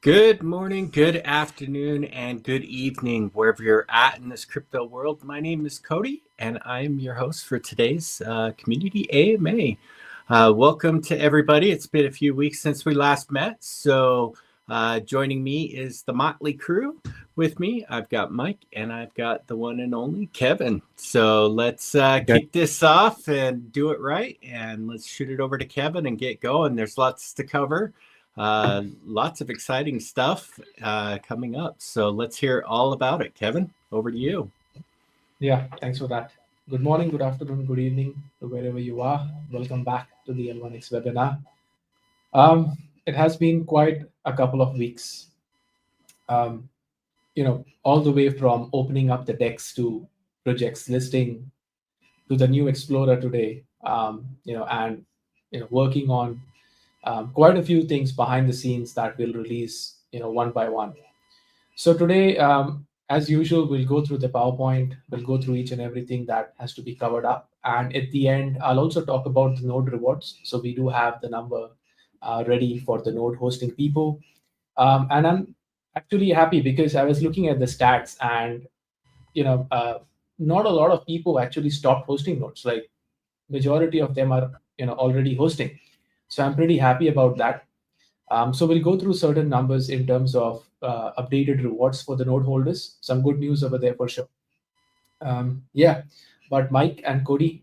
Good morning, good afternoon, and good evening, wherever you're at in this crypto world. My name is Cody, and I'm your host for today's Community AMA. Welcome to everybody. It's been a few weeks since we last met, so joining me is the Motley crew. With me, I've got Mike, and I've got the one and only Kevin. So let's kick this off and do it right, and let's shoot it over to Kevin and get going. There's lots to cover. Lots of exciting stuff coming up. So let's hear all about it. Kevin, over to you. Yeah, thanks for that. Good morning, good afternoon, good evening to wherever you are. Welcome back to the L1X webinar. It has been quite a couple of weeks. All the way from opening up the DEX to projects listing to the new Explorer today, and working on quite a few things behind the scenes that we'll release, one by one. So today, as usual, we'll go through the PowerPoint. We'll go through each and everything that has to be covered up. And at the end, I'll also talk about the node rewards. So we do have the number ready for the node hosting people. And I'm actually happy because I was looking at the stats and, not a lot of people actually stopped hosting nodes. Like majority of them are, already hosting. So I'm pretty happy about that. So we'll go through certain numbers in terms of updated rewards for the node holders. Some good news over there for sure. Yeah, but Mike and Cody,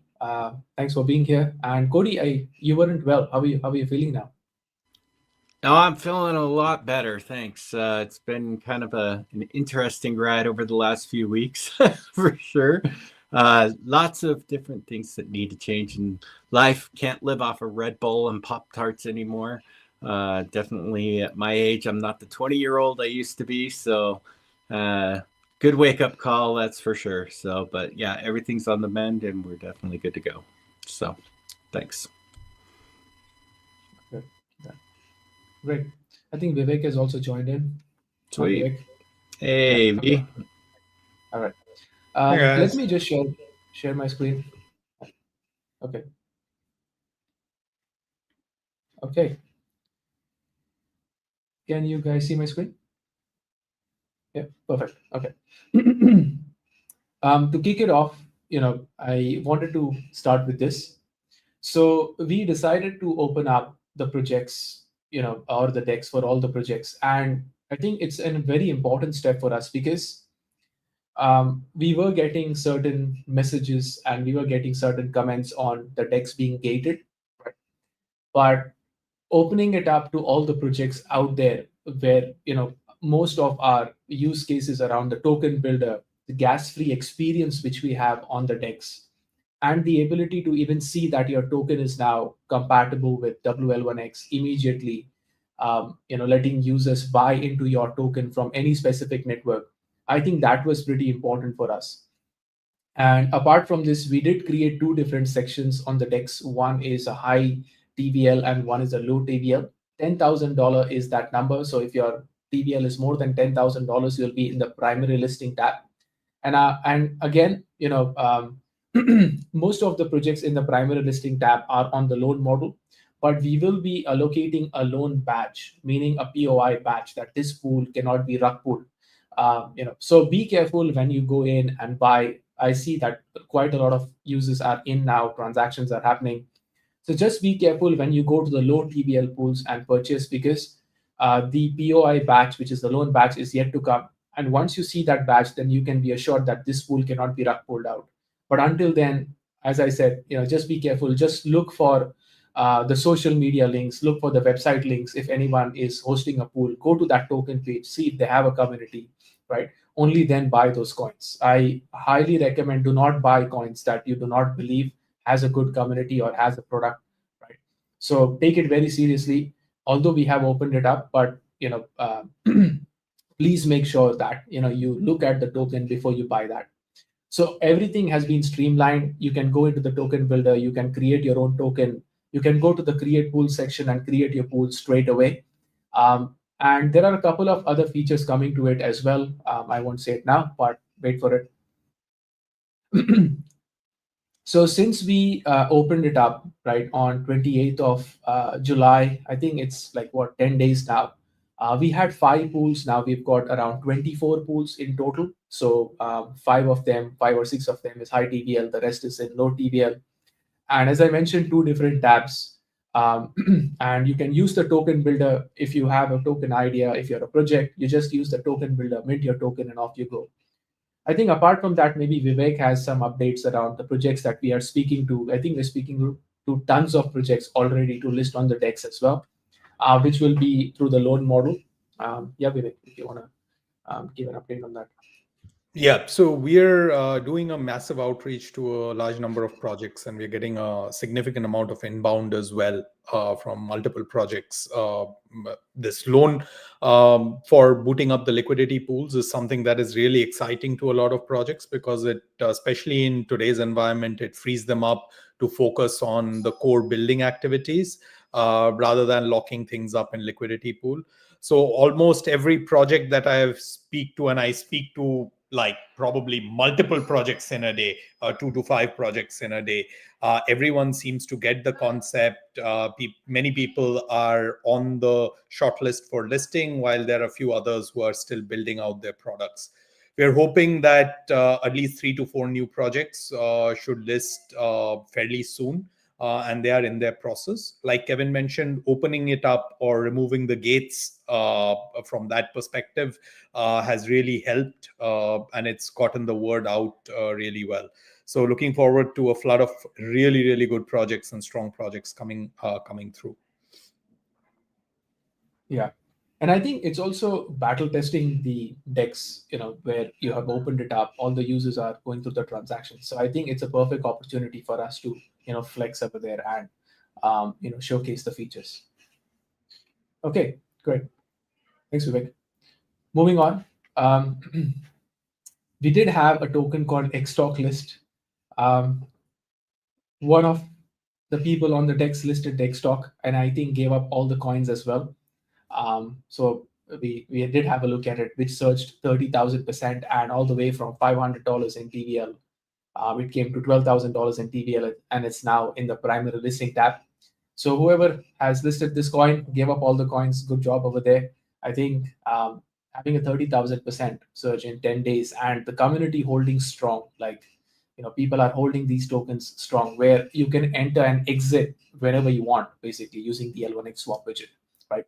thanks for being here. And Cody, you weren't well. How are you feeling now? No, I'm feeling a lot better. Thanks. It's been kind of an interesting ride over the last few weeks, for sure. Lots of different things that need to change in life. Can't live off of Red Bull and Pop Tarts anymore. Definitely at my age, I'm not the 20-year-old I used to be. So, good wake up call, that's for sure. So, but yeah, everything's on the mend and we're definitely good to go. So, thanks. Good. Yeah. Great. I think Vivek has also joined in. Hi, Sweet. Vivek. Yeah. Hey, Okay. V. All right. Hey Let guys. me just share my screen. Okay. Okay. Can you guys see my screen? Yeah. Perfect. Okay. To kick it off, I wanted to start with this. So we decided to open up the projects, or the decks for all the projects. And I think it's a very important step for us because we were getting certain messages and we were getting certain comments on the decks being gated. Right? But opening it up to all the projects out there where, most of our use cases around the token builder, the gas free experience which we have on the decks, and the ability to even see that your token is now compatible with WL1X immediately, letting users buy into your token from any specific network. I think that was pretty important for us. And apart from this, we did create two different sections on the DEX. One is a high TVL and one is a low TVL. $10,000 is that number. So if your TVL is more than $10,000, you'll be in the primary listing tab. And again, most of the projects in the primary listing tab are on the loan model, but we will be allocating a loan badge, meaning a POI badge that this pool cannot be rug pulled. So be careful when you go in and buy. I see that quite a lot of users are in now, transactions are happening. So just be careful when you go to the low TBL pools and purchase because the POI batch, which is the loan batch, is yet to come. And once you see that batch, then you can be assured that this pool cannot be rug pulled out. But until then, as I said, just be careful. Just look for the social media links, look for the website links. If anyone is hosting a pool, go to that token page, see if they have a community, right? Only then buy those coins. I highly recommend do not buy coins that you do not believe has a good community or has a product, right? So take it very seriously. Although we have opened it up, but please make sure that you look at the token before you buy that. So everything has been streamlined. You can go into the token builder, you can create your own token, you can go to the create pool section and create your pool straight away. And there are a couple of other features coming to it as well. I won't say it now, but wait for it. So since we opened it up right on 28th of July, I think it's like what 10 days now. We had 5 pools. Now we've got around 24 pools in total. So 5 or 6 of them is high TVL, the rest is in low TVL. And as I mentioned, 2 different tabs. And you can use the token builder if you have a token idea. If you're a project, you just use the token builder, mint your token, and off you go. I think apart from that, maybe Vivek has some updates around the projects that we are speaking to. I think we're speaking to tons of projects already to list on the DEX as well, which will be through the loan model. Yeah, Vivek, if you want to give an update on that. Yeah, so we're doing a massive outreach to a large number of projects, and we're getting a significant amount of inbound as well from multiple projects. This loan for booting up the liquidity pools is something that is really exciting to a lot of projects, because it, especially in today's environment, it frees them up to focus on the core building activities rather than locking things up in liquidity pool. So almost every project that I speak to, and I speak to like probably multiple projects in a day, 2 to 5 projects in a day. Everyone seems to get the concept. Many people are on the shortlist for listing, while there are a few others who are still building out their products. We're hoping that at least 3 to 4 new projects should list fairly soon. And they are in their process. Like Kevin mentioned, opening it up or removing the gates from that perspective has really helped, and it's gotten the word out really well. So looking forward to a flood of really, really good projects and strong projects coming through. Yeah. And I think it's also battle testing the DEX, where you have opened it up, all the users are going through the transactions. So I think it's a perfect opportunity for us to, flex over there and, showcase the features. Okay, great. Thanks, Vivek. Moving on. We did have a token called Xtalk list. One of the people on the DEX listed Xtalk, and I think gave up all the coins as well. So we did have a look at it, which surged 30,000% and all the way from $500 in TVL. It came to $12,000 in TVL, and it's now in the primary listing tab. So whoever has listed this coin gave up all the coins. Good job over there. I think having a 30,000% surge in 10 days and the community holding strong, like people are holding these tokens strong, where you can enter and exit whenever you want, basically using the L1X swap widget, right?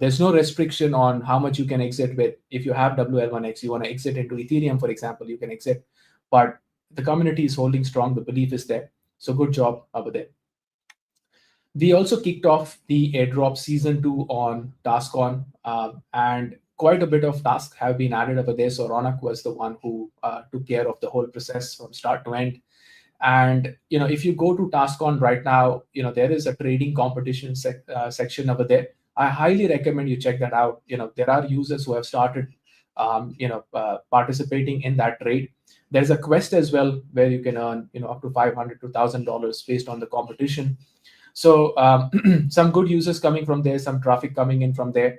There's no restriction on how much you can exit with. If you have WL1X, you want to exit into Ethereum, for example, you can exit. But the community is holding strong. The belief is there. So good job over there. We also kicked off the airdrop season 2 on TaskOn, and quite a bit of tasks have been added over there. So Ronak was the one who took care of the whole process from start to end. And if you go to TaskOn right now, there is a trading competition section over there. I highly recommend you check that out. There are users who have started, participating in that trade. There's a quest as well where you can earn, up to $500 to $1,000 based on the competition. So some good users coming from there, some traffic coming in from there.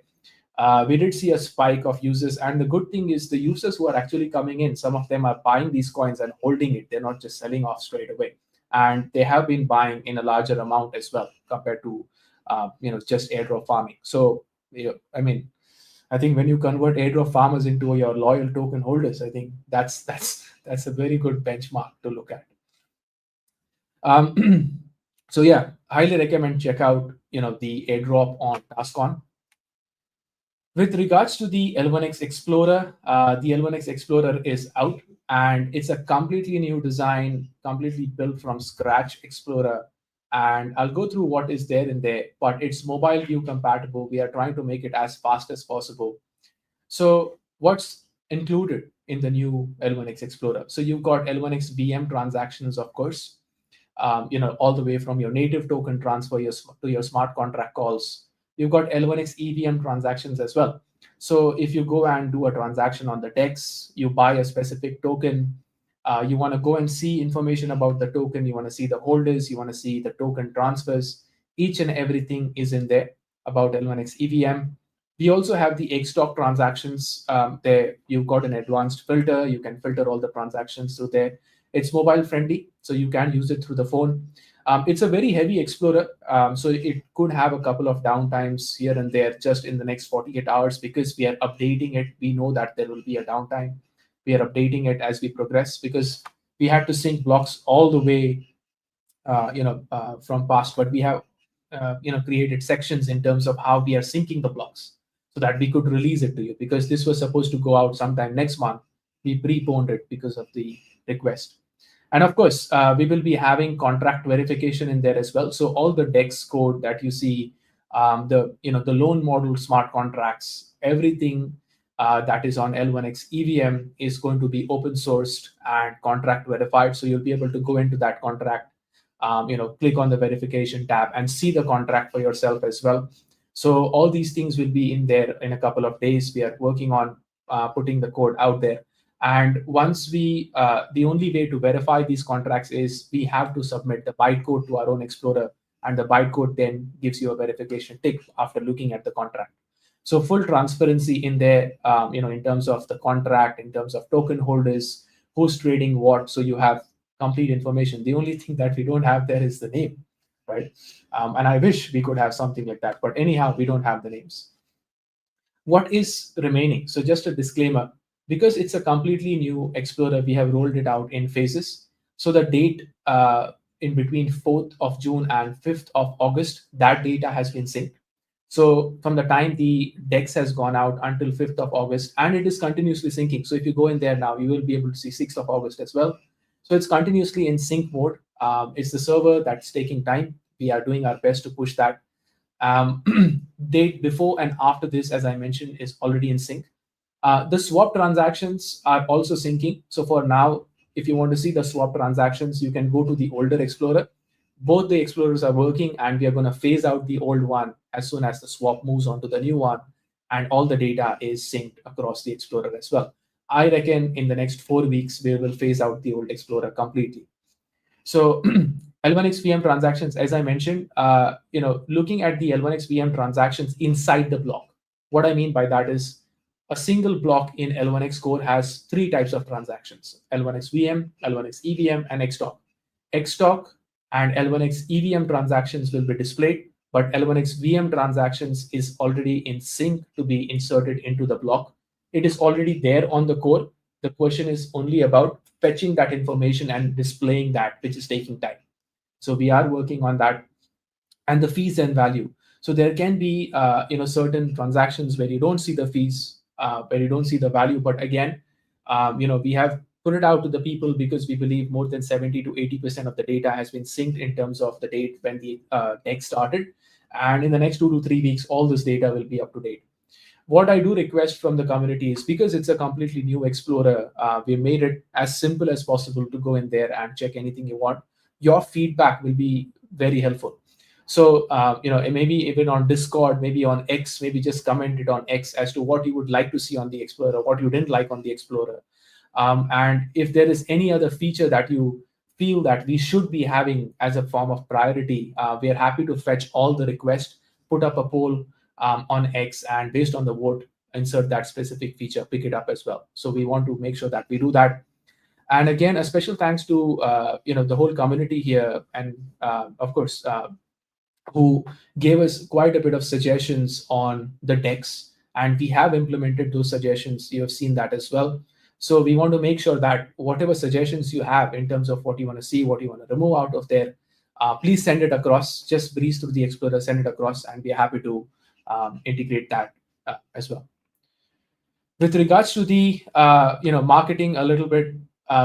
We did see a spike of users, and the good thing is the users who are actually coming in, some of them are buying these coins and holding it. They're not just selling off straight away, and they have been buying in a larger amount as well compared to just airdrop farming. So I think when you convert airdrop farmers into your loyal token holders, I think that's a very good benchmark to look at. So yeah, highly recommend check out the airdrop on TaskOn. With regards to the L1X Explorer, the L1X Explorer is out, and it's a completely new design, completely built from scratch Explorer. And I'll go through what is there in there, but it's mobile view compatible. We are trying to make it as fast as possible. So what's included in the new L1X Explorer? So you've got L1X VM transactions, of course, all the way from your native token transfer to your smart contract calls. You've got L1X EVM transactions as well. So if you go and do a transaction on the DEX, you buy a specific token, you want to go and see information about the token, you want to see the holders, you want to see the token transfers, each and everything is in there about L1X EVM. We also have the Xtalk transactions. There you've got an advanced filter. You can filter all the transactions through there. It's mobile friendly, so you can use it through the phone. It's a very heavy explorer, so it could have a couple of downtimes here and there just in the next 48 hours because we are updating it. We know that there will be a downtime. We are updating it as we progress because we had to sync blocks all the way, from past, but we have, created sections in terms of how we are syncing the blocks so that we could release it to you because this was supposed to go out sometime next month. We preponed it because of the request. And of course, we will be having contract verification in there as well. So all the DEX code that you see, the loan model smart contracts, everything that is on L1X EVM is going to be open sourced and contract verified. So you'll be able to go into that contract, click on the verification tab and see the contract for yourself as well. So all these things will be in there in a couple of days. We are working on putting the code out there. And once the only way to verify these contracts is we have to submit the bytecode to our own explorer, and the bytecode then gives you a verification tick after looking at the contract. So full transparency in there, in terms of the contract, in terms of token holders, who's trading what. So you have complete information. The only thing that we don't have there is the name, right? And I wish we could have something like that, but anyhow, we don't have the names. What is remaining? So just a disclaimer, because it's a completely new Explorer, we have rolled it out in phases. So the date in between 4th of June and 5th of August, that data has been synced. So from the time the DEX has gone out until 5th of August, and it is continuously syncing. So if you go in there now, you will be able to see 6th of August as well. So it's continuously in sync mode. It's the server that's taking time. We are doing our best to push that. Date before and after this, as I mentioned, is already in sync. The swap transactions are also syncing. So for now, if you want to see the swap transactions, you can go to the older Explorer. Both the Explorers are working, and we are going to phase out the old one as soon as the swap moves on to the new one, and all the data is synced across the Explorer as well. I reckon in the next 4 weeks, we will phase out the old Explorer completely. So L1X VM transactions, as I mentioned, looking at the L1X VM transactions inside the block. What I mean by that is a single block in L1X core has 3 types of transactions: L1X VM, L1X EVM, and XTOC. XTOC and L1X EVM transactions will be displayed, but L1X VM transactions is already in sync to be inserted into the block. It is already there on the core. The question is only about fetching that information and displaying that, which is taking time. So we are working on that. And the fees and value. So there can be certain transactions where you don't see the fees, where you don't see the value. But again, we have put it out to the people because we believe more than 70 to 80% of the data has been synced in terms of the date when the DEX started. And in the next 2 to 3 weeks, all this data will be up to date. What I do request from the community is, because it's a completely new Explorer, we made it as simple as possible to go in there and check anything you want. Your feedback will be very helpful. So, maybe even on Discord, maybe on X, maybe just comment it on X as to what you would like to see on the Explorer, what you didn't like on the Explorer. And if there is any other feature that you feel that we should be having as a form of priority, we are happy to fetch all the requests, put up a poll on X, and based on the vote, insert that specific feature, pick it up as well. So we want to make sure that we do that. And again, a special thanks to the whole community here, and of course, who gave us quite a bit of suggestions on the DEX, and we have implemented those suggestions. You have seen that as well. So we want to make sure that whatever suggestions you have in terms of what you want to see, what you want to remove out of there, please send it across. Just breeze through the Explorer, send it across, and we are happy to integrate that as well. With regards to the marketing a little bit,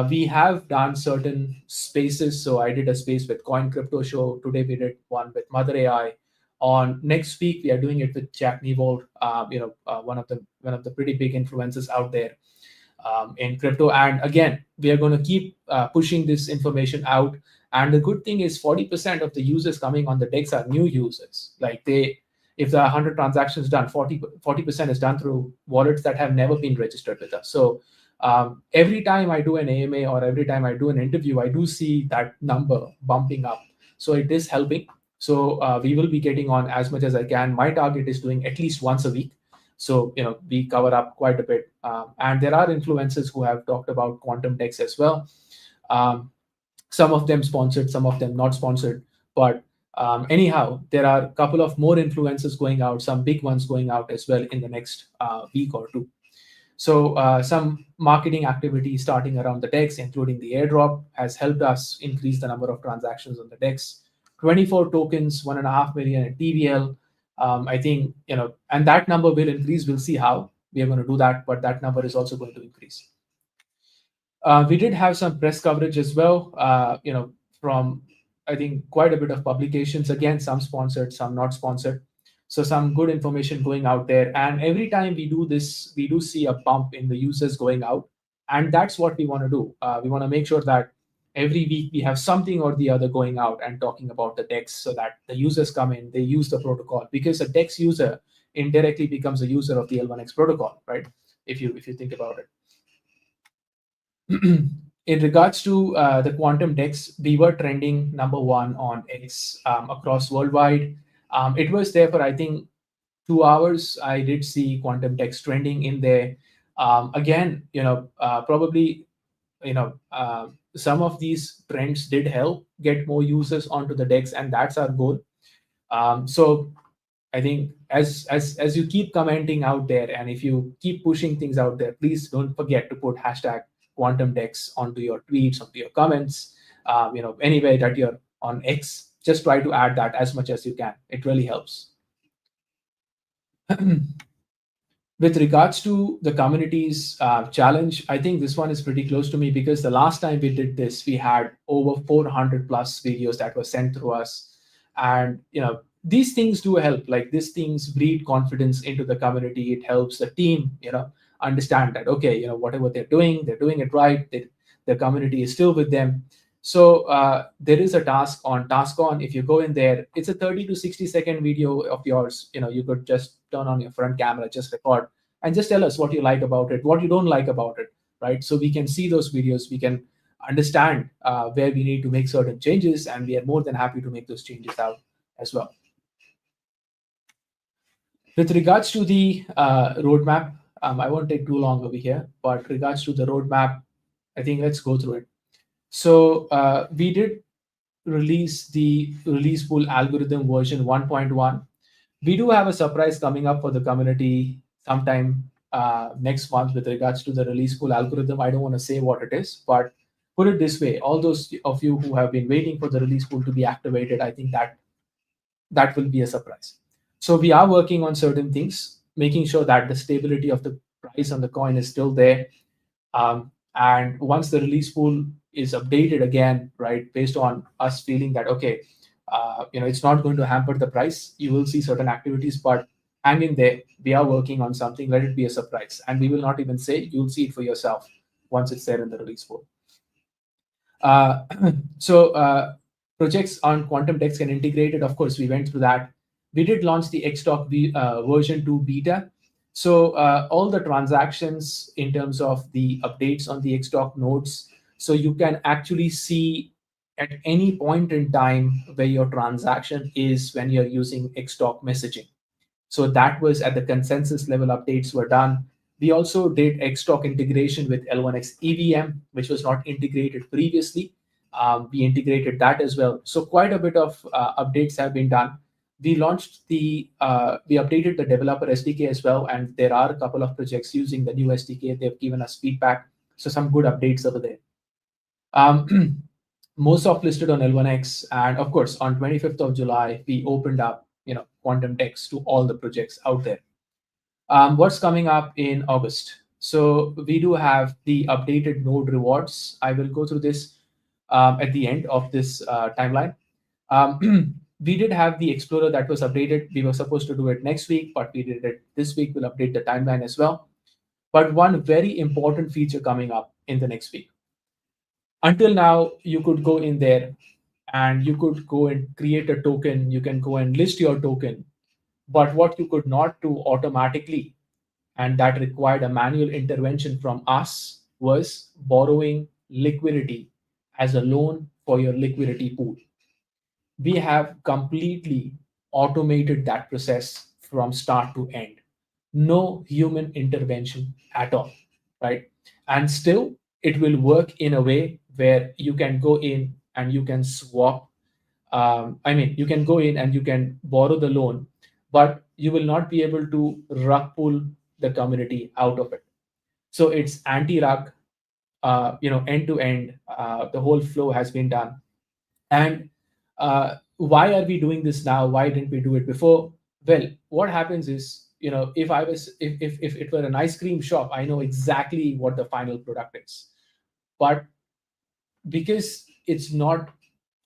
we have done certain spaces. So I did a space with Coin Crypto Show. Today we did one with Mother AI. On next week we are doing it with Jack Newald, one of the pretty big influencers out there in crypto. And again, we are going to keep pushing this information out. And the good thing is 40% of the users coming on the DEX are new users. Like if there are 100 transactions done, 40% is done through wallets that have never been registered with us. So every time I do an AMA or every time I do an interview, I do see that number bumping up. So it is helping. So we will be getting on as much as I can. My target is doing at least once a week. So, we cover up quite a bit. And there are influencers who have talked about quantum DEX as well. Some of them sponsored, some of them not sponsored. But anyhow, there are a couple of more influencers going out, some big ones going out as well in the next week or two. So some marketing activity starting around the DEX, including the airdrop, has helped us increase the number of transactions on the DEX. 24 tokens, 1.5 million at TVL. I think, and that number will increase. We'll see how we are going to do that, but that number is also going to increase. We did have some press coverage as well, from I think quite a bit of publications. Again, some sponsored, some not sponsored. So some good information going out there. And every time we do this, we do see a bump in the users going out, and that's what we want to do. We want to make sure that every week we have something or the other going out and talking about the DEX, so that the users come in, they use the protocol, because a DEX user indirectly becomes a user of the L1X protocol, right? If you think about it. In regards to the quantum DEX, we were trending number one on X across worldwide. It was there for, I think, 2 hours. I did see quantum DEX trending in there. Again, probably, some of these trends did help get more users onto the DEX, and that's our goal. So I think as you keep commenting out there, and if you keep pushing things out there, please don't forget to put hashtag quantum DEX onto your tweets, onto your comments, anywhere that you're on X. Just try to add that as much as you can. It really helps. With regards to the community's challenge, I think this one is pretty close to me, because the last time we did this, we had over 400 plus videos that were sent through us. And these things do help. Like, these things breed confidence into the community. It helps the team understand that, okay, whatever they're doing it right. The community is still with them. So there is a task on TaskOn. If you go in there, it's a 30 to 60-second video of yours. You could just turn on your front camera, just record, and just tell us what you like about it, what you don't like about it, right? So we can see those videos, we can understand where we need to make certain changes, and we are more than happy to make those changes out as well. With regards to the roadmap, I won't take too long over here, but regards to the roadmap, I think let's go through it. So we did release the release pool algorithm version 1.1. We do have a surprise coming up for the community sometime next month with regards to the release pool algorithm. I don't want to say what it is, but put it this way: all those of you who have been waiting for the release pool to be activated, I think that will be a surprise. So we are working on certain things, making sure that the stability of the price on the coin is still there. And once the release pool is updated again, right, based on us feeling that, okay, it's not going to hamper the price, you will see certain activities, but hang in there. We are working on something. Let it be a surprise. And we will not even say, you'll see it for yourself once it's there in the release pool. So projects on quantum DEX can integrate it. Of course, we went through that. We did launch the Xtalk version 2 beta. So all the transactions in terms of the updates on the Xtalk nodes, so you can actually see at any point in time where your transaction is when you're using Xtalk messaging. So that was at the consensus level. Updates were done. We also did Xtalk integration with L1X EVM, which was not integrated previously. We integrated that as well. So quite a bit of updates have been done. We launched we updated the developer SDK as well, and there are a couple of projects using the new SDK. They've given us feedback, so some good updates over there. Most of listed on L1X, and of course on 25th of July we opened up quantum DEX to all the projects out there. What's coming up in August? So we do have the updated node rewards. I will go through this at the end of this timeline. We did have the Explorer that was updated. We were supposed to do it next week, but we did it this week. We'll update the timeline as well. But one very important feature coming up in the next week. Until now, you could go in there and you could go and create a token. You can go and list your token. But what you could not do automatically, and that required a manual intervention from us, was borrowing liquidity as a loan for your liquidity pool. We have completely automated that process from start to end. No human intervention at all, right? And still, it will work in a way where you can go in and you can swap. You can go in and you can borrow the loan, but you will not be able to rug pull the community out of it. So it's anti-rug, end to end. The whole flow has been done. And why are we doing this now? Why didn't we do it before? Well, what happens is, if it were an ice cream shop, I know exactly what the final product is. But because it's not,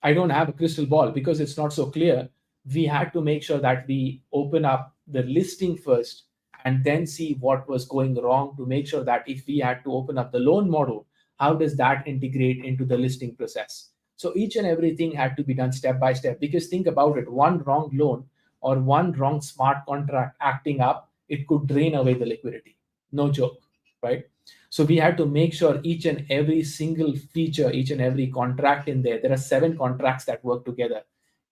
I don't have a crystal ball, because it's not so clear, we had to make sure that we open up the listing first and then see what was going wrong, to make sure that if we had to open up the loan model, how does that integrate into the listing process? So each and everything had to be done step by step, because think about it, one wrong loan or one wrong smart contract acting up, it could drain away the liquidity. No joke, right? So we had to make sure each and every single feature, each and every contract in there are 7 contracts that work together.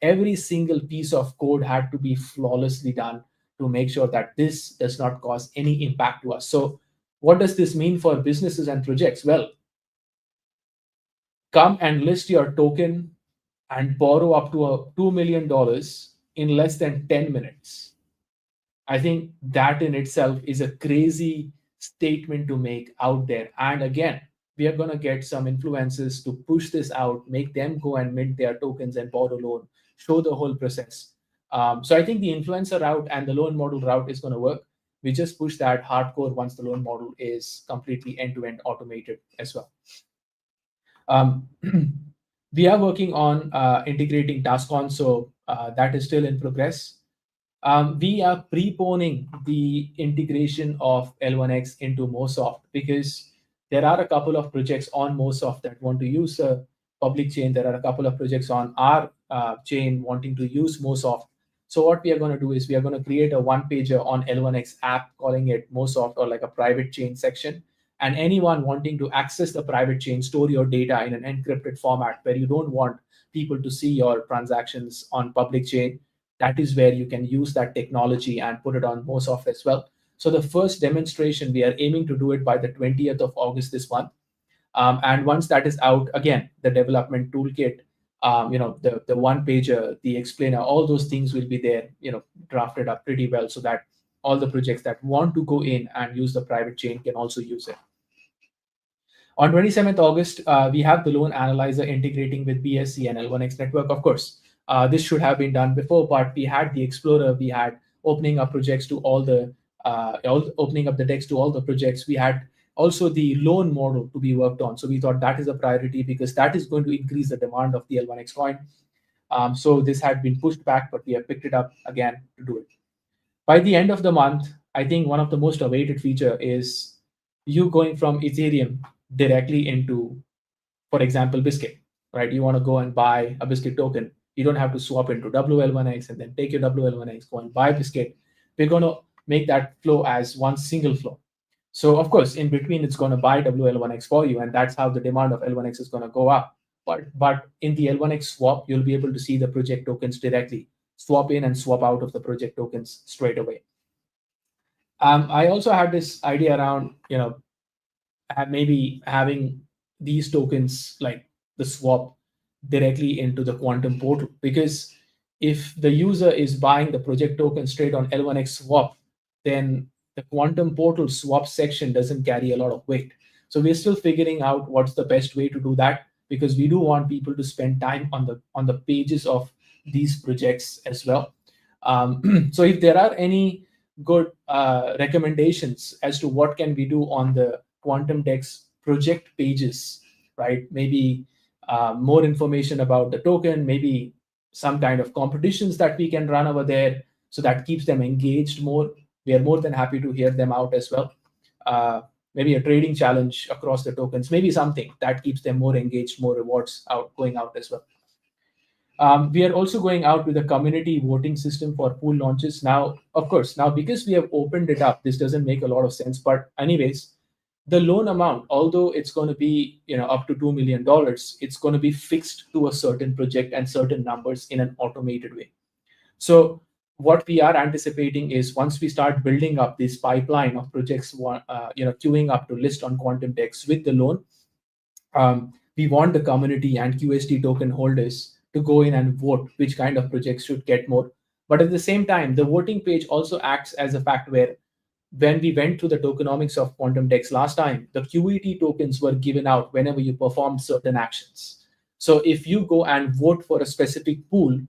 Every single piece of code had to be flawlessly done to make sure that this does not cause any impact to us. So what does this mean for businesses and projects? Well, come and list your token and borrow up to $2 million in less than 10 minutes. I think that in itself is a crazy statement to make out there. And again, we are going to get some influencers to push this out, make them go and mint their tokens and borrow loan, show the whole process. So I think the influencer route and the loan model route is going to work. We just push that hardcore once the loan model is completely end-to-end automated as well. We are working on integrating TaskOn, so that is still in progress. We are preponing the integration of L1X into Mosoft, because there are a couple of projects on Mosoft that want to use a public chain. There are a couple of projects on our chain wanting to use Mosoft. So what we are going to do is we are going to create a one-pager on L1X app, calling it Mosoft, or like a private chain section. And anyone wanting to access the private chain, store your data in an encrypted format where you don't want people to see your transactions on public chain, that is where you can use that technology and put it on Mosoft as well. So the first demonstration, we are aiming to do it by the 20th of August this month. And once that is out, again, the development toolkit, the one pager, the explainer, all those things will be there, drafted up pretty well, so that all the projects that want to go in and use the private chain can also use it. On 27th August, we have the loan analyzer integrating with BSC and L1X network. Of course, this should have been done before, but we had the Explorer, we had opening up projects to opening up the DEX to all the projects. We had also the loan model to be worked on. So we thought that is a priority, because that is going to increase the demand of the L1X coin. So this had been pushed back, but we have picked it up again to do it. By the end of the month, I think one of the most awaited feature is you going from Ethereum directly into, for example, Biscuit, right? You want to go and buy a Biscuit token. You don't have to swap into WL1X and then take your WL1X, go and buy Biscuit. We're going to make that flow as one single flow. So of course, in between, it's going to buy WL1X for you, and that's how the demand of L1X is going to go up. But in the L1X swap, you'll be able to see the project tokens directly, swap in and swap out of the project tokens straight away. I also had this idea around, maybe having these tokens, like the swap, directly into the quantum portal, because if the user is buying the project token straight on L1X swap, then the quantum portal swap section doesn't carry a lot of weight. So we're still figuring out what's the best way to do that, because we do want people to spend time on the pages of these projects as well. So if there are any good recommendations as to what can we do on the Quantum DEX project pages, right? Maybe more information about the token, maybe some kind of competitions that we can run over there, so that keeps them engaged more. We are more than happy to hear them out as well. Maybe a trading challenge across the tokens, maybe something that keeps them more engaged, more rewards going out as well. We are also going out with a community voting system for pool launches. Now, of course, because we have opened it up, this doesn't make a lot of sense. But anyways, the loan amount, although it's going to be up to $2 million, it's going to be fixed to a certain project and certain numbers in an automated way. So what we are anticipating is, once we start building up this pipeline of projects, queuing up to list on Quantum DEX with the loan, we want the community and QST token holders to go in and vote which kind of projects should get more. But at the same time, the voting page also acts as a fact where when we went through the tokenomics of quantum DEX last time, the QET tokens were given out whenever you performed certain actions. So if you go and vote for a specific pool,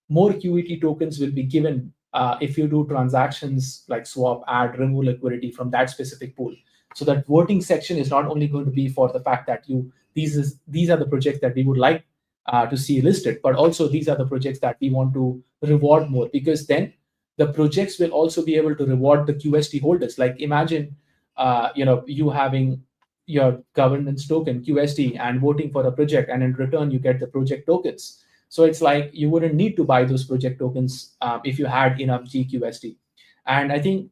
more QET tokens will be given if you do transactions like swap, add, remove liquidity from that specific pool. So that voting section is not only going to be for the fact that these are the projects that we would like to see listed, but also these are the projects that we want to reward more, because then the projects will also be able to reward the QST holders. Like imagine, you having your governance token QST and voting for a project, and in return you get the project tokens. So it's like you wouldn't need to buy those project tokens if you had enough GQST. And I think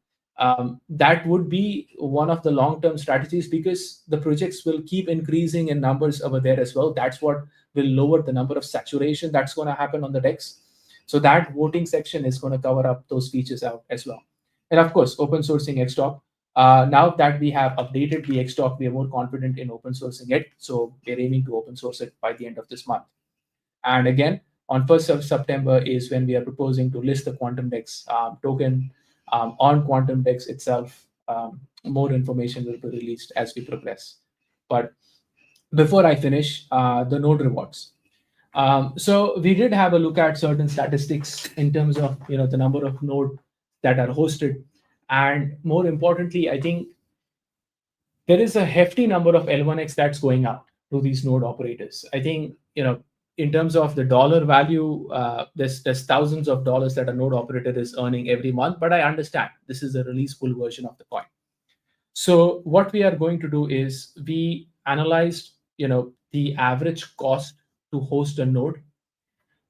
that would be one of the long-term strategies, because the projects will keep increasing in numbers over there as well. That's what will lower the number of saturation that's going to happen on the DEX. So that voting section is going to cover up those features out as well. And of course, open sourcing Xtalk. Now that we have updated the Xtalk, we are more confident in open sourcing it. So we're aiming to open source it by the end of this month. And again, on 1st of September is when we are proposing to list the Quantum DEX token on Quantum DEX itself. More information will be released as we progress. But before I finish, the node rewards. So we did have a look at certain statistics in terms of the number of nodes that are hosted, and more importantly, I think there is a hefty number of L1X that's going out to these node operators. I think in terms of the dollar value, there's thousands of dollars that a node operator is earning every month. But I understand this is a release pool version of the coin. So what we are going to do is we analyzed the average cost to host a node.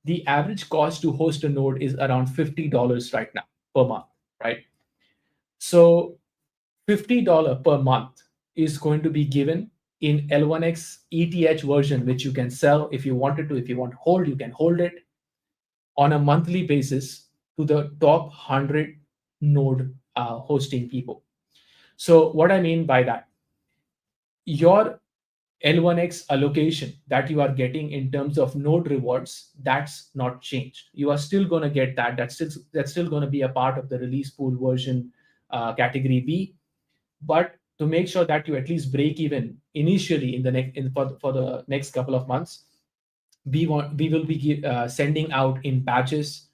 The average cost to host a node is around $50 right now per month, right? So $50 per month is going to be given in L1X ETH version, which you can sell if you wanted to. If you want to hold, you can hold it on a monthly basis to the top 100 node hosting people. So what I mean by that, your L1X allocation that you are getting in terms of node rewards, that's not changed. You are still going to get that. That's still going to be a part of the release pool version category B. But to make sure that you at least break even initially for the next couple of months, we will be sending out in batches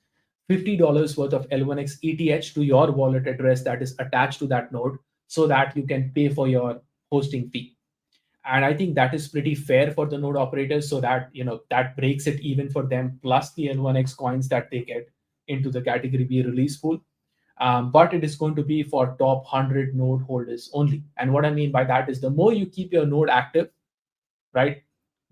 $50 worth of L1X ETH to your wallet address that is attached to that node, so that you can pay for your hosting fee. And I think that is pretty fair for the node operators, so that that breaks it even for them, plus the L1X coins that they get into the category B release pool. But it is going to be for top 100 node holders only. And what I mean by that is, the more you keep your node active, right,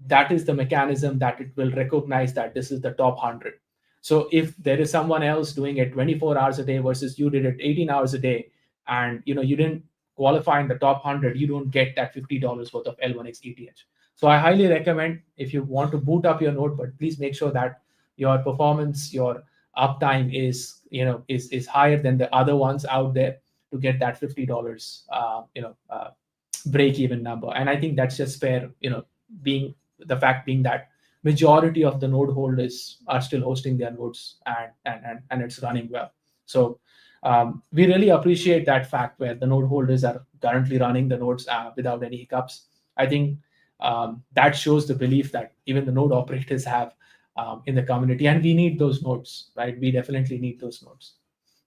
that is the mechanism that it will recognize that this is the top 100. So if there is someone else doing it 24 hours a day versus you did it 18 hours a day, and you didn't qualify in the top 100, you don't get that $50 worth of L1X ETH. So I highly recommend, if you want to boot up your node, but please make sure that your performance, your uptime is higher than the other ones out there to get that $50 break even number. And I think that's just fair, being that majority of the node holders are still hosting their nodes, and it's running well. So we really appreciate that fact, where the node holders are currently running the nodes without any hiccups. I think that shows the belief that even the node operators have in the community, and we need those nodes, right? We definitely need those nodes.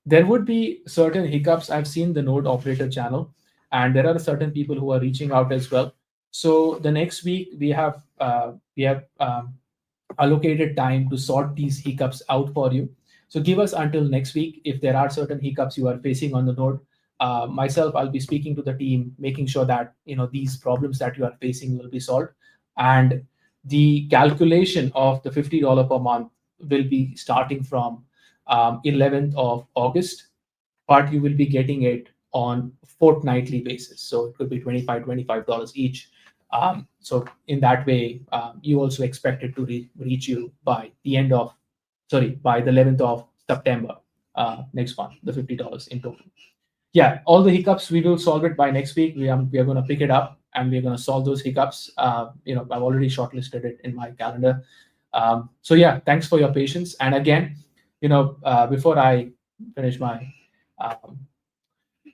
There would be certain hiccups. I've seen the node operator channel, and there are certain people who are reaching out as well. So the next week we have allocated time to sort these hiccups out for you. So give us until next week. If there are certain hiccups you are facing on the node, myself, I'll be speaking to the team, making sure that these problems that you are facing will be solved. And the calculation of the $50 per month will be starting from 11th of August, but you will be getting it on fortnightly basis. So it could be $25 each. So in that way, you also expect it to reach you by the 11th of September next month, the $50 in total. Yeah, all the hiccups, we will solve it by next week. We are going to pick it up, and we're going to solve those hiccups. I've already shortlisted it in my calendar. So yeah, thanks for your patience. And again, before I finish my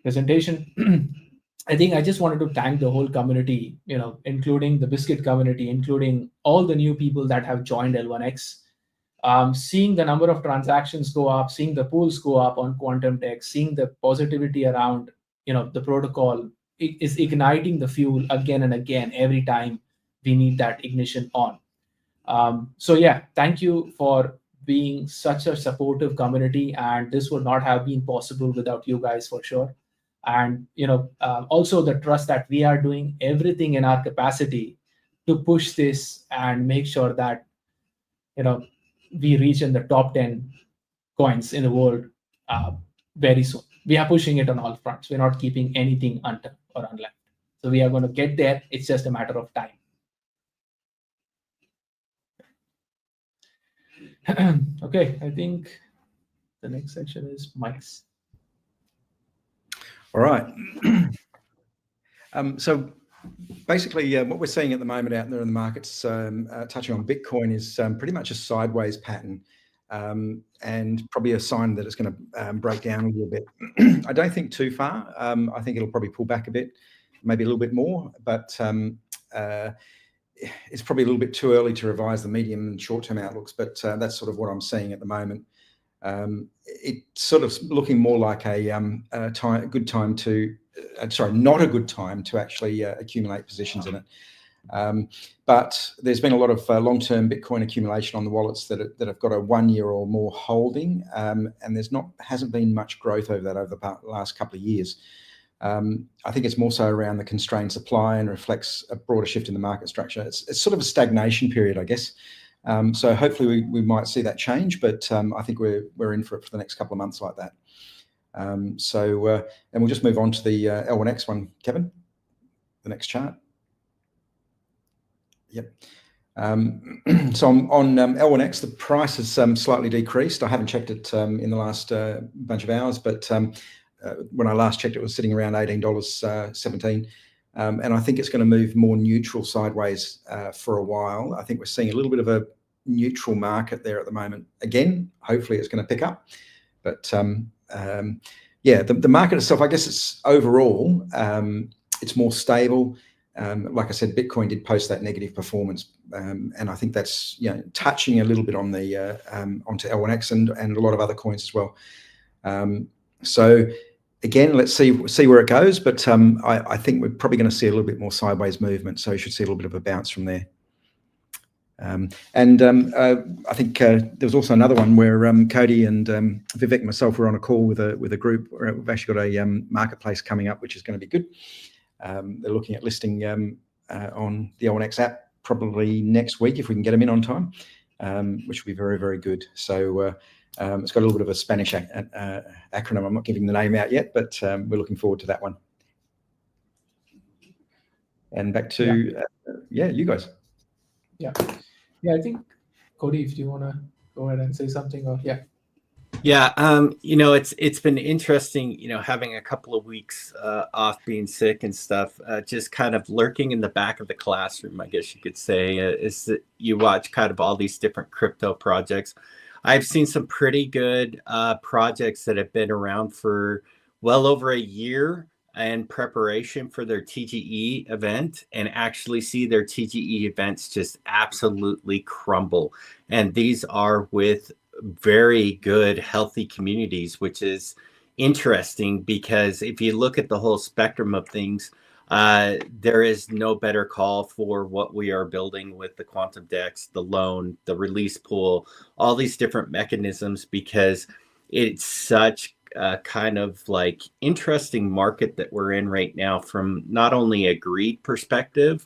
presentation, I think I just wanted to thank the whole community, including the Biscuit community, including all the new people that have joined L1X. Seeing the number of transactions go up, seeing the pools go up on Quantum DeX, seeing the positivity around, the protocol, it is igniting the fuel again and again every time we need that ignition on. So yeah, thank you for being such a supportive community, and this would not have been possible without you guys for sure. And also the trust that we are doing everything in our capacity to push this and make sure that we reach in the top 10 coins in the world very soon. We are pushing it on all fronts. We're not keeping anything undone or unleft. So we are going to get there. It's just a matter of time. Okay, I think the next section is mics. All right. So basically, what we're seeing at the moment out there in the markets, touching on Bitcoin, is pretty much a sideways pattern, and probably a sign that it's going to break down a little bit. I don't think too far. I think it'll probably pull back a bit, maybe a little bit more, but it's probably a little bit too early to revise the medium and short-term outlooks. But that's sort of what I'm seeing at the moment. It's sort of looking more like a good time to, not a good time to actually accumulate positions in it. But there's been a lot of long-term Bitcoin accumulation on the wallets that have got a 1 year or more holding, and hasn't been much growth over the last couple of years. I think it's more so around the constrained supply and reflects a broader shift in the market structure. It's sort of a stagnation period, I guess. So hopefully we might see that change, but I think we're in for it for the next couple of months like that. And we'll just move on to the L1X one, Kevin. The next chart. Yep. So on L1X, the price has slightly decreased. I haven't checked it in the last bunch of hours, but when I last checked, it was sitting around $18.17. And I think it's going to move more neutral sideways for a while. I think we're seeing a little bit of a neutral market there at the moment. Again, hopefully it's going to pick up. But yeah, the market itself, I guess it's overall, it's more stable. Like I said, Bitcoin did post that negative performance, and I think that's touching a little bit on the onto L1X and a lot of other coins as well. So again, let's see where it goes, but I think we're probably going to see a little bit more sideways movement, so you should see a little bit of a bounce from there. I think there was also another one where Cody and Vivek and myself were on a call with a group. We've actually got a marketplace coming up, which is going to be good. They're looking at listing on the L1X app probably next week if we can get them in on time, which will be very, very good. So it's got a little bit of a Spanish acronym. I'm not giving the name out yet, but we're looking forward to that one. And back to you guys. Yeah, I think Cody, if you want to go ahead and say something, or it's been interesting, having a couple of weeks off being sick and stuff, just kind of lurking in the back of the classroom, I guess you could say, is that you watch kind of all these different crypto projects. I've seen some pretty good projects that have been around for well over a year in preparation for their TGE event, and actually see their TGE events just absolutely crumble. And these are with very good, healthy communities, which is interesting because if you look at the whole spectrum of things, there is no better call for what we are building with the Quantum DEX, the loan, the release pool, all these different mechanisms, because it's such a kind of like interesting market that we're in right now from not only a greed perspective,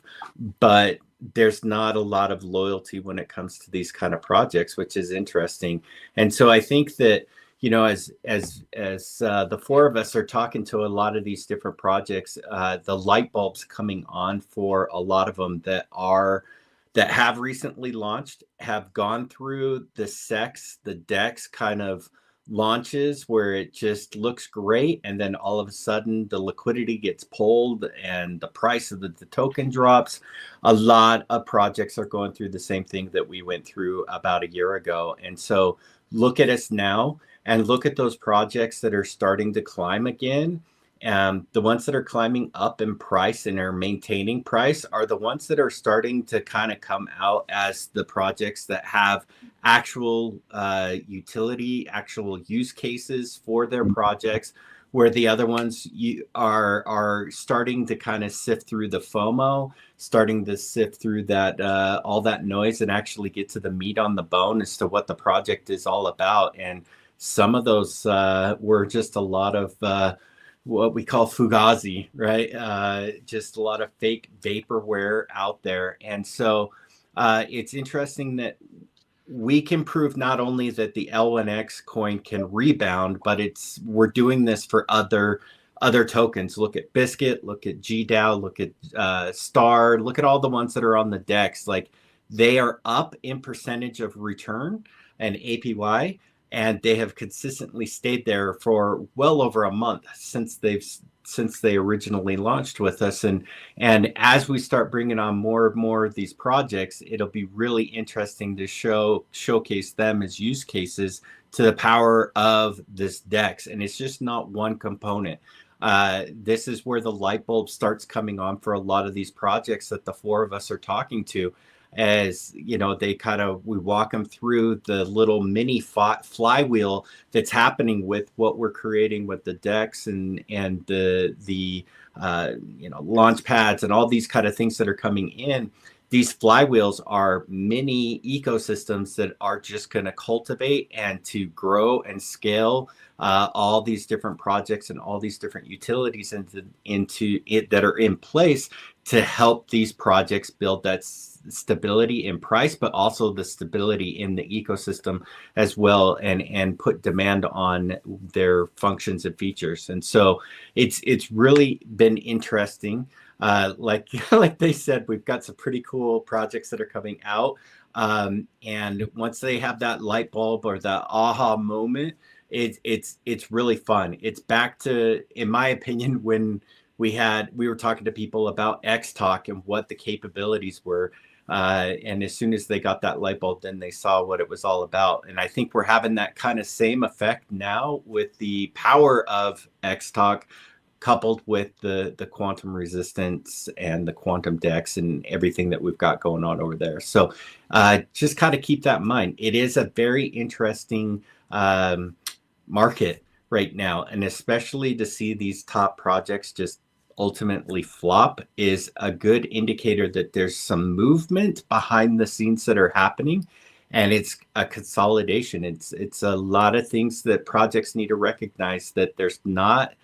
but there's not a lot of loyalty when it comes to these kind of projects, which is interesting. And so I think that, as the four of us are talking to a lot of these different projects, the light bulbs coming on for a lot of them that have recently launched, have gone through the SEX, the DEX kind of launches where it just looks great, and then all of a sudden the liquidity gets pulled and the price of the token drops. A lot of projects are going through the same thing that we went through about a year ago. And so look at us now and look at those projects that are starting to climb again. The ones that are climbing up in price and are maintaining price are the ones that are starting to kind of come out as the projects that have actual utility, actual use cases for their projects, where the other ones are starting to kind of sift through the FOMO, starting to sift through that all that noise and actually get to the meat on the bone as to what the project is all about. And some of those were just a lot of what we call fugazi, right? Just a lot of fake vaporware out there. And so it's interesting that we can prove not only that the L1X coin can rebound, but we're doing this for other tokens. Look at Biscuit, look at GDAO, look at Star, look at all the ones that are on the DEX. Like, they are up in percentage of return and APY, and they have consistently stayed there for well over a month since they originally launched with us. And as we start bringing on more and more of these projects, it'll be really interesting to showcase them as use cases to the power of this DEX. And it's just not one component. This is where the light bulb starts coming on for a lot of these projects that the four of us are talking to. As you know, we walk them through the little mini flywheel that's happening with what we're creating with the DEX and the launch pads and all these kind of things that are coming in. These flywheels are mini ecosystems that are just going to cultivate and to grow and scale all these different projects and all these different utilities into it that are in place to help these projects build that stability in price, but also the stability in the ecosystem as well, and put demand on their functions and features. And so it's really been interesting. Like they said, we've got some pretty cool projects that are coming out. And once they have that light bulb or that aha moment, it's really fun. It's back to, in my opinion, when we were talking to people about X Talk and what the capabilities were. And as soon as they got that light bulb, then they saw what it was all about. And I think we're having that kind of same effect now with the power of X Talk, coupled with the quantum resistance and the quantum DEX and everything that we've got going on over there. So just kind of keep that in mind. It is a very interesting market right now, and especially to see these top projects just ultimately flop is a good indicator that there's some movement behind the scenes that are happening, and it's a consolidation. It's a lot of things that projects need to recognize, that there's not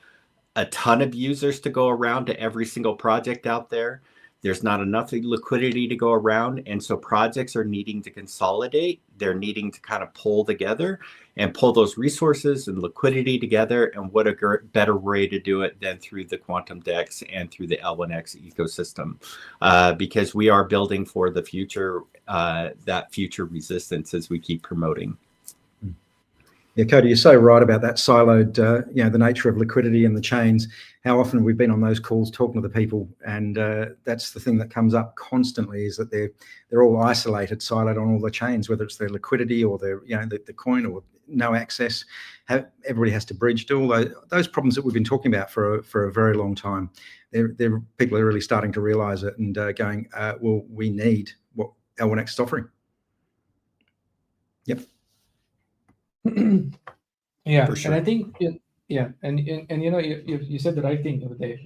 a ton of users to go around to every single project out there. There's not enough liquidity to go around. And so projects are needing to consolidate. They're needing to kind of pull together and pull those resources and liquidity together. And what a better way to do it than through the quantum DEX and through the L1X ecosystem, because we are building for the future, that future resistance as we keep promoting. Yeah, Cody, you're so right about that siloed, the nature of liquidity and the chains. How often we've been on those calls talking to the people, and that's the thing that comes up constantly, is that they're all isolated, siloed on all the chains, whether it's their liquidity or their the coin or no access. Everybody has to bridge to all those problems that we've been talking about for a very long time. People are really starting to realise it and going, well, we need what L1X is offering. Yep. Yeah, For sure. and I think you said the right thing over there,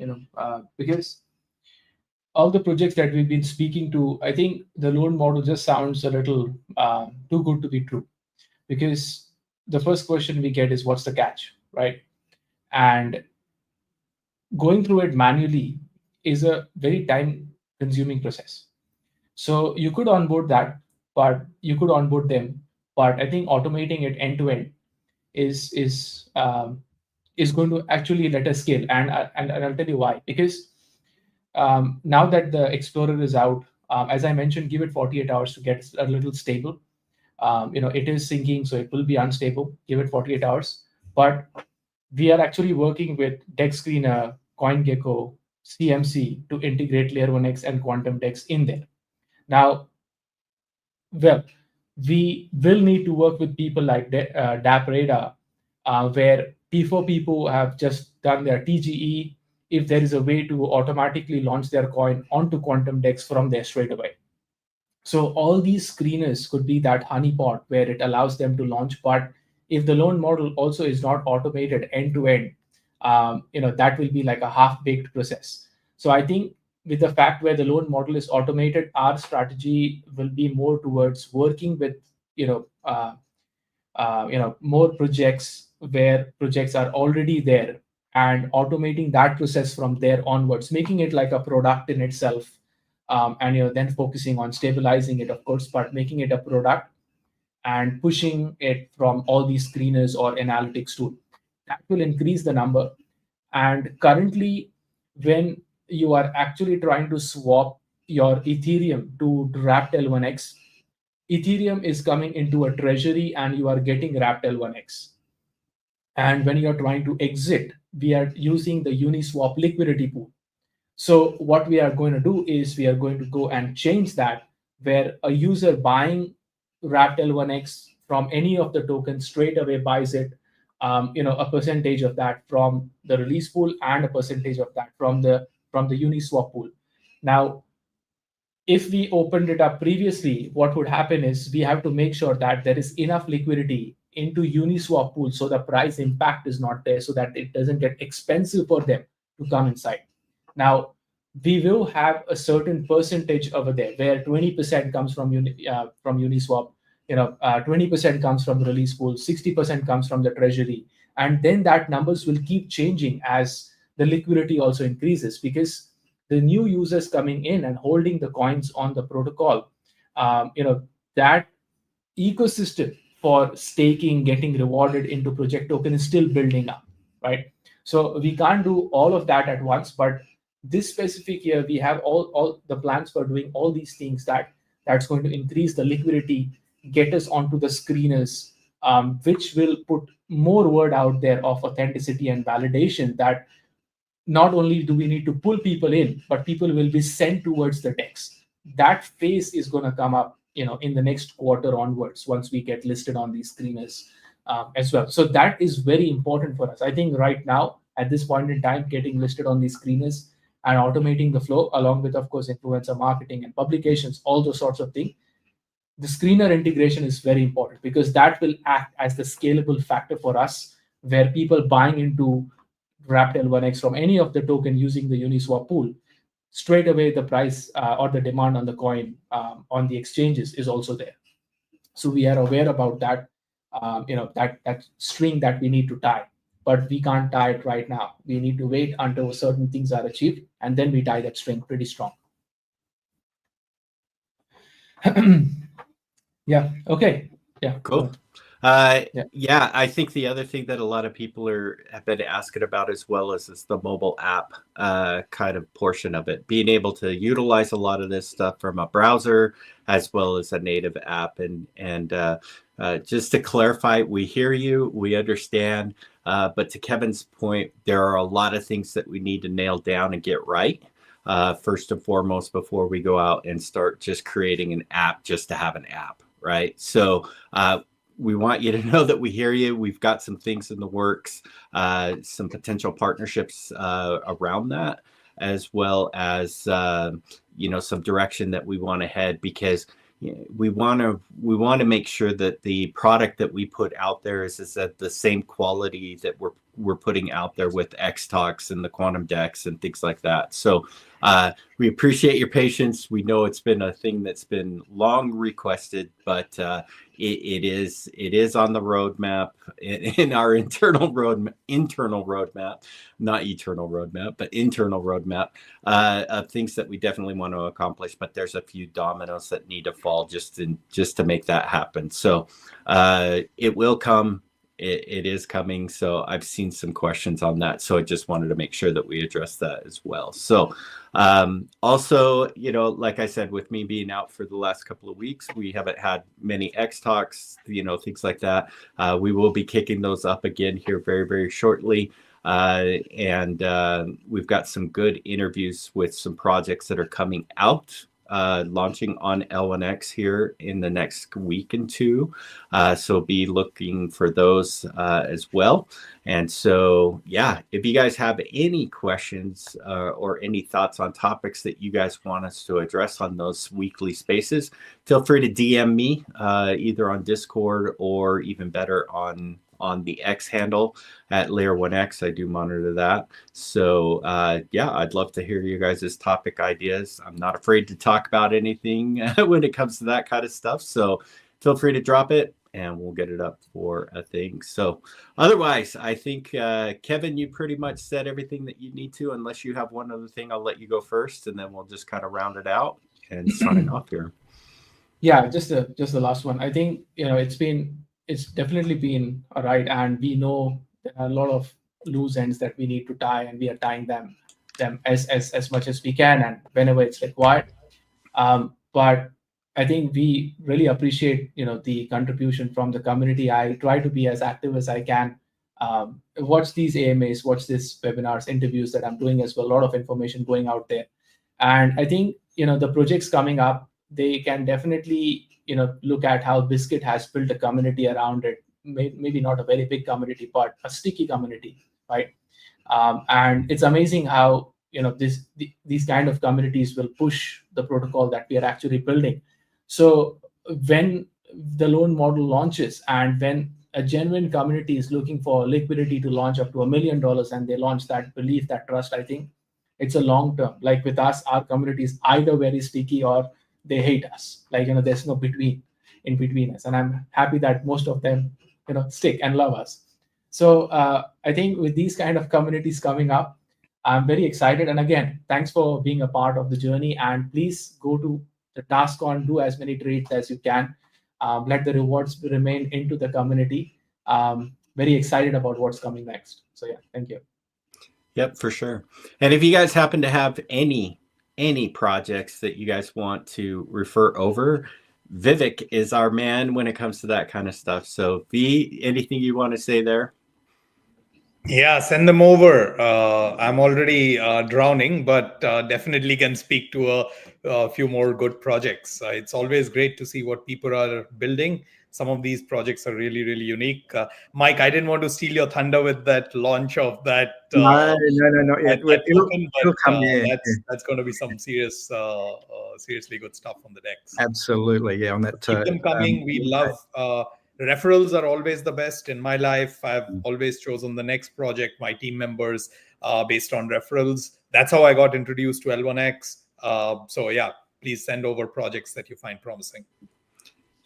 because all the projects that we've been speaking to, I think the loan model just sounds a little too good to be true, because the first question we get is, what's the catch, right? And going through it manually is a very time consuming process. So you could onboard that, but you could onboard them, but I think automating it end to end is going to actually let us scale. And I'll tell you why. Because now that the Explorer is out, as I mentioned, give it 48 hours to get a little stable. It is syncing, so it will be unstable. Give it 48 hours. But we are actually working with DEX Screener, CoinGecko, CMC to integrate Layer 1X and Quantum DEX in there. Now, well, we will need to work with people like DAP Radar, where before people have just done their TGE, if there is a way to automatically launch their coin onto Quantum DEX from there straight away. So all these screeners could be that honeypot where it allows them to launch. But if the loan model also is not automated end to end, that will be like a half-baked process. So I think with the fact where the loan model is automated, our strategy will be more towards working with more projects where projects are already there and automating that process from there onwards, making it like a product in itself, and then focusing on stabilizing it, of course, but making it a product and pushing it from all these screeners or analytics tool. That will increase the number. And currently, when you are actually trying to swap your Ethereum to wrapped L1X, Ethereum is coming into a treasury and you are getting wrapped L1X. And when you're trying to exit, we are using the Uniswap liquidity pool. So what we are going to do is we are going to go and change that, where a user buying wrapped L1X from any of the tokens straight away buys it, a percentage of that from the release pool and a percentage of that from the Uniswap pool. Now, if we opened it up previously, what would happen is we have to make sure that there is enough liquidity into Uniswap pool so the price impact is not there, so that it doesn't get expensive for them to come inside. Now, we will have a certain percentage over there where 20% comes from Uniswap, 20% comes from the release pool, 60% comes from the treasury, and then that numbers will keep changing as the liquidity also increases, because the new users coming in and holding the coins on the protocol, that ecosystem for staking, getting rewarded into project token is still building up, right? So we can't do all of that at once, but this specific year we have all the plans for doing all these things that's going to increase the liquidity, get us onto the screeners, which will put more word out there of authenticity and validation that not only do we need to pull people in, but people will be sent towards the DEX. That phase is going to come up, in the next quarter onwards, once we get listed on these screeners as well. So that is very important for us. I think right now, at this point in time, getting listed on these screeners and automating the flow, along with, of course, influencer marketing and publications, all those sorts of things, the screener integration is very important, because that will act as the scalable factor for us, where people buying into wrapped L1X from any of the token using the Uniswap pool, straight away the price or the demand on the coin on the exchanges is also there. So we are aware about that, that string that we need to tie, but we can't tie it right now. We need to wait until certain things are achieved, and then we tie that string pretty strong. Yeah. Okay. Yeah. Cool. Yeah, I think the other thing that a lot of people have been asking about as well is the mobile app kind of portion of it, being able to utilize a lot of this stuff from a browser as well as a native app. And just to clarify, we hear you, we understand, but to Kevin's point, there are a lot of things that we need to nail down and get right. First and foremost, before we go out and start just creating an app just to have an app, right? So we want you to know that we hear you. We've got some things in the works, some potential partnerships around that, as well as some direction that we want to head, because we want to make sure that the product that we put out there is at the same quality that we're putting out there with X Talks and the Quantum DEX and things like that. So we appreciate your patience. We know it's been a thing that's been long requested, but it is on the roadmap, in our internal roadmap, not eternal roadmap, but internal roadmap of things that we definitely want to accomplish. But there's a few dominoes that need to fall just to make that happen. So it will come. it is coming. So I've seen some questions on that. So I just wanted to make sure that we address that as well. So also, you know, like I said, with me being out for the last couple of weeks, we haven't had many X talks, you know, things like that. We will be kicking those up again here very, very shortly. And we've got some good interviews with some projects that are coming out, launching on L1X here in the next week and two. So be looking for those as well. And so, yeah, if you guys have any questions or any thoughts on topics that you guys want us to address on those weekly spaces, feel free to DM me either on Discord or even better on the X handle at L1X. I do monitor that. So yeah, I'd love to hear you guys' topic ideas. I'm not afraid to talk about anything when it comes to that kind of stuff. So feel free to drop it and we'll get it up for a thing. So otherwise, I think, Kevin, you pretty much said everything that you need to. Unless you have one other thing, I'll let you go first and then we'll just kind of round it out and sign off here. Yeah, just the last one. I think, you know, it's definitely been a ride, and we know there are a lot of loose ends that we need to tie, and we are tying them as much as we can and whenever it's required. But I think we really appreciate, you know, the contribution from the community. I try to be as active as I can. Watch these AMAs, watch these webinars, interviews that I'm doing as well. A lot of information going out there, and I think, you know, the projects coming up, they can definitely, you know, look at how Biscuit has built a community around it. Maybe not a very big community, but a sticky community, right? And it's amazing how, you know, these kind of communities will push the protocol that we are actually building. So when the loan model launches and when a genuine community is looking for liquidity to launch up to $1 million and they launch that belief, that trust, I think it's a long term. Like with us, our community is either very sticky or they hate us. Like, you know, there's no in between us. And I'm happy that most of them, you know, stick and love us. So I think with these kind of communities coming up, I'm very excited. And again, thanks for being a part of the journey. And please go to the TaskOn, do as many trades as you can. Let the rewards remain into the community. Very excited about what's coming next. So yeah, thank you. Yep, for sure. And if you guys happen to have any projects that you guys want to refer over, Vivek is our man when it comes to that kind of stuff. So V, anything you want to say there? Yeah, send them over. I'm already drowning, but definitely can speak to a few more good projects. It's always great to see what people are building. Some of these projects are really, really unique. Mike, I didn't want to steal your thunder with that launch of that. No, not yet. It'll come, that's going to be some seriously good stuff on the DeX. Absolutely, yeah. On that, keep them coming. We love. Referrals are always the best in my life. I've always chosen the next project, my team members, based on referrals. That's how I got introduced to L1X. So yeah, please send over projects that you find promising.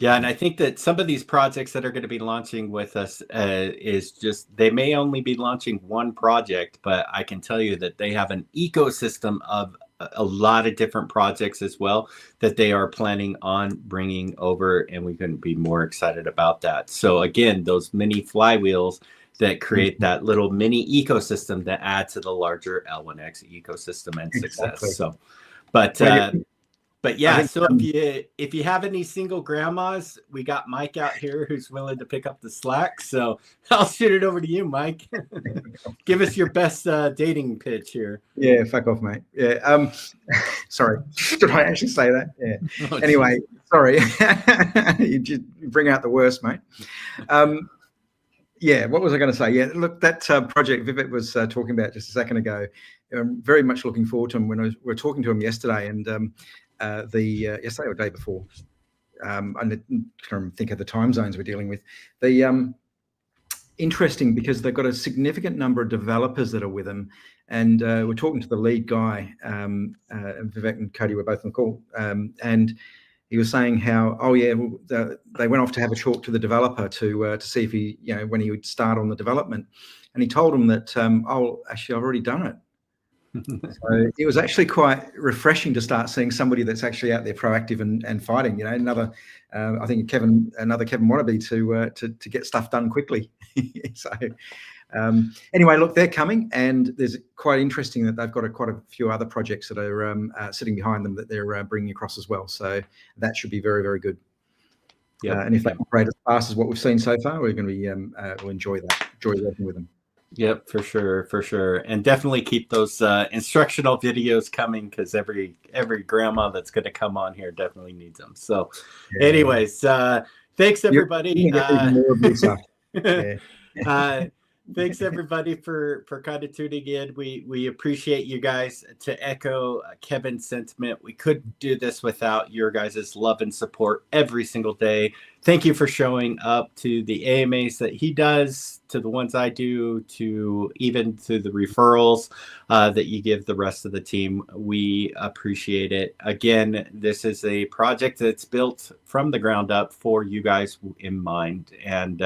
Yeah, and I think that some of these projects that are going to be launching with us is just, they may only be launching one project, but I can tell you that they have an ecosystem of a lot of different projects as well that they are planning on bringing over, and we couldn't be more excited about that. So again, those mini flywheels that create that little mini ecosystem that add to the larger L1X ecosystem and success. Exactly. So, but yeah, so if you have any single grandmas, we got Mike out here who's willing to pick up the slack. So I'll shoot it over to you, Mike. Give us your best dating pitch here. Yeah, fuck off, mate. Yeah. Sorry, did I actually say that? Yeah. Oh, anyway, sorry. You just bring out the worst, mate. Yeah, what was I going to say? Yeah, look, that project Vivek was talking about just a second ago, I'm very much looking forward to him. When we were talking to him yesterday, and yesterday or the day before, I can't think of the time zones we're dealing with. Interesting because they've got a significant number of developers that are with them, and we're talking to the lead guy, and Vivek and Cody were both on the call, and he was saying how, they went off to have a talk to the developer to see if he, when he would start on the development, and he told him that, actually, I've already done it. So it was actually quite refreshing to start seeing somebody that's actually out there proactive and fighting. You know, I think another Kevin wannabe to get stuff done quickly. So anyway, look, they're coming, and there's quite interesting that they've got quite a few other projects that are sitting behind them that they're bringing across as well. So that should be very, very good. Yeah, and if they operate as fast as what we've seen so far, we're going to be we'll enjoy working with them. Yep, for sure, and definitely keep those instructional videos coming, because every grandma that's going to come on here definitely needs them. So, anyways, thanks everybody. Thanks everybody for kind of tuning in. We appreciate you guys. To echo Kevin's sentiment, we couldn't do this without your guys' love and support every single day. Thank you for showing up to the AMAs that he does, to the ones I do, to the referrals that you give the rest of the team. We appreciate it. Again, this is a project that's built from the ground up for you guys in mind, and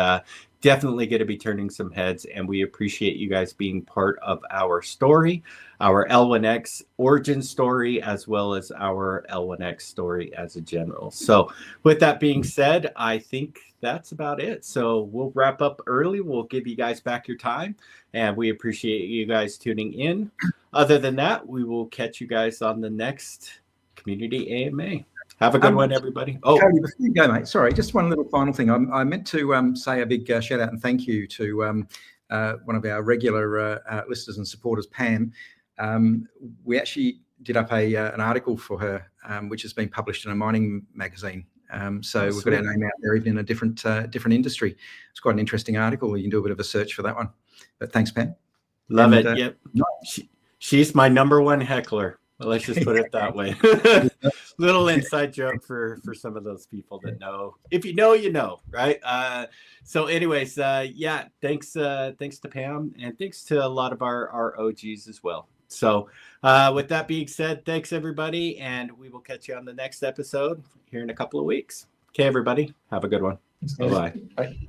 definitely going to be turning some heads, and we appreciate you guys being part of our story, our L1X origin story, as well as our L1X story as a general. So with that being said, I think that's about it. So we'll wrap up early. We'll give you guys back your time, and we appreciate you guys tuning in. Other than that, we will catch you guys on the next Community AMA. Have a good one, everybody. Oh, Cody, before you go, mate, sorry, just one little final thing. I meant to say a big shout out and thank you to one of our regular listeners and supporters, Pam. We actually did up an article for her, which has been published in a mining magazine. So we've got our name out there, even in a different industry. It's quite an interesting article. You can do a bit of a search for that one. But thanks, Pam. Love it. Yep. She's my number one heckler. Let's just put it that way. Little inside joke for some of those people that know. If you know, you know, right? So anyways, thanks to Pam, and thanks to a lot of our OGs as well. So with that being said, thanks everybody, and we will catch you on the next episode here in a couple of weeks. Okay, everybody, have a good one. Bye-bye. Bye.